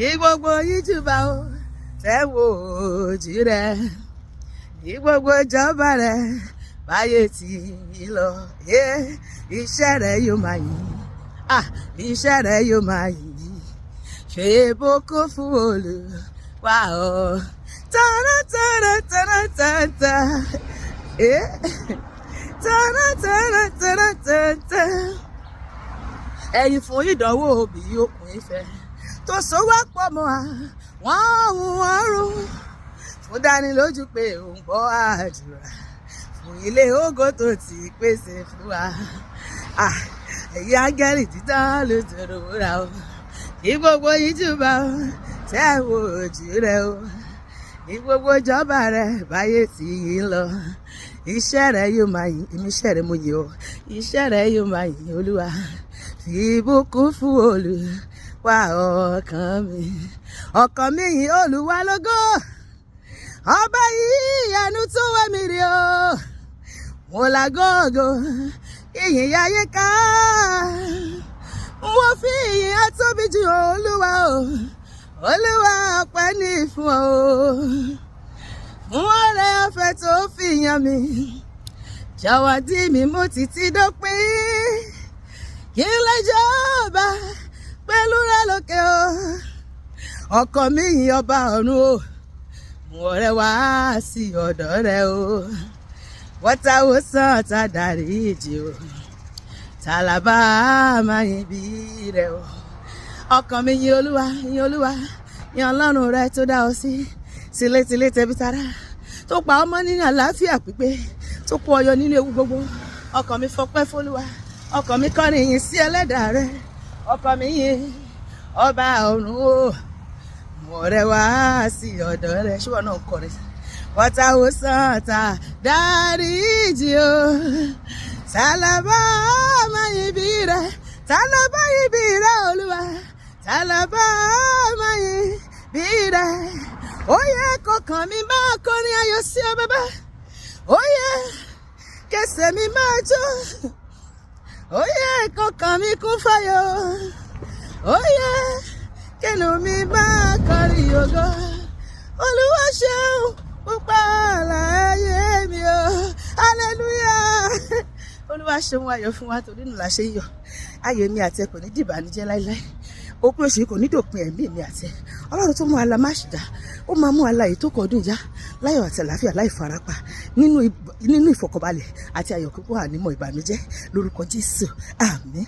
Ìgbogbo yíjúbà o tẹ́ wo ojú rẹ̀, ìgbogbo ìjọba rẹ̀ báyé tí ń lọ. Iṣẹ́ rẹ̀ yóò máa yìn, iṣẹ́ rẹ̀ yóò máa yìn. Ṣe ìbùkún fún Olúwa o. Tana tana tana tana, tana tana tana tana. Ẹ̀yin fún ìdánwò bí òkun ìfẹ́ tó so wá pọ̀ mọ́ àwọn ọ̀run, fún dánilójú pé ò ń gbọ́ àdúrà, fún ilé ògo tó ti pèsè fún wa. Ẹ̀yin áńgẹ́lì dídán ló tòrò wúrà o, kí gbogbo yíjúbà o tẹ́ wo ojú rẹ̀ o, kí gbogbo ìjọba rẹ̀ báyé tí ń lọ. Iṣẹ́ rẹ̀ yóò máa yìn, èmi iṣẹ́ rẹ̀ mo yìn ọ́, iṣẹ́ rẹ̀ yóò máa yìn Olúwa. Fi ìbùkún fún Olúwa ọkàn mi yìn Olúwa lógo. Ọba yìí ìyanu tó wá mi rí o, mo lágógó ìyìn yáyé ká, mo fi ìyìn atóbi jù Olúwa o. Olúwa ọpẹ́ ní fún ọ fún ọrẹ ọ̀fẹ́ tó fi yàn mí, jọ̀wọ́ dì mí mú títí dópin, kí n lè jọba pẹ̀lú rẹ lókè o. Ọkàn mi yìn ọba ọ̀run o, mú ọrẹ wá sí ọ̀dọ̀ rẹ o. Wọ́tá wo sàn tá dáríjì o, tàlàbà máa yìn bí rẹ o. Ọkàn mi yìn Olúwa, yìn Olúwa, yìn Ọlọ́run rẹ tó dá ọ sí, tilétilé tẹbí tará, tó pa ọmọ nínú àlàáfíà pípé, tó kó ọyọ nínú ewu gbogbo. Ọkàn mi fọpẹ́ f'Olúwa, ọkàn mi kọrin ìyìn sí ẹlẹ́dàá rẹ. Ọkàn mi yìn ọba ọ̀run o, mú ọrẹ wá sí ọ̀dọ̀ rẹ. Ṣùgbọ́n náà kọrin. Wọ́tá wo sàn tá dáríjì o, tàlàbà máa yìn bí rẹ, tàlàbà yìn bí rẹ Olúwa, tàlàbà máa yìn bí rẹ. Ó yẹ kọkàn mi máa kọrin ayọ̀ sí ọ bàbá, ó yẹ kẹsẹ̀ mi máa jó, ó yẹ kọkàn mi kún fáyọ̀, ó yẹ kẹnu mi máa kọrin ògo. Olúwa ṣeun púpọ̀ láyé mi o, hallelujah. Olúwa ṣeun ayọ̀ fún wa, torí nù la ṣe ń yọ̀. Ayọ̀ mi àti ẹ kò ní dìbànújẹ́ láíláí, òpin oṣù yìí kò ní dòpin ẹ̀mí mi àti ẹ. Ọlọ́run tó mú ala má ṣì dá, ó máa mú ala yìí tó kọdún ìjà láyọ̀ àti àlàáfíà láì farapa, nínú ìfọ̀kànbalẹ̀ àti ayọ̀ púpọ̀ ànímọ̀ ìbànújẹ́, lórúkọ Jésù, àmín.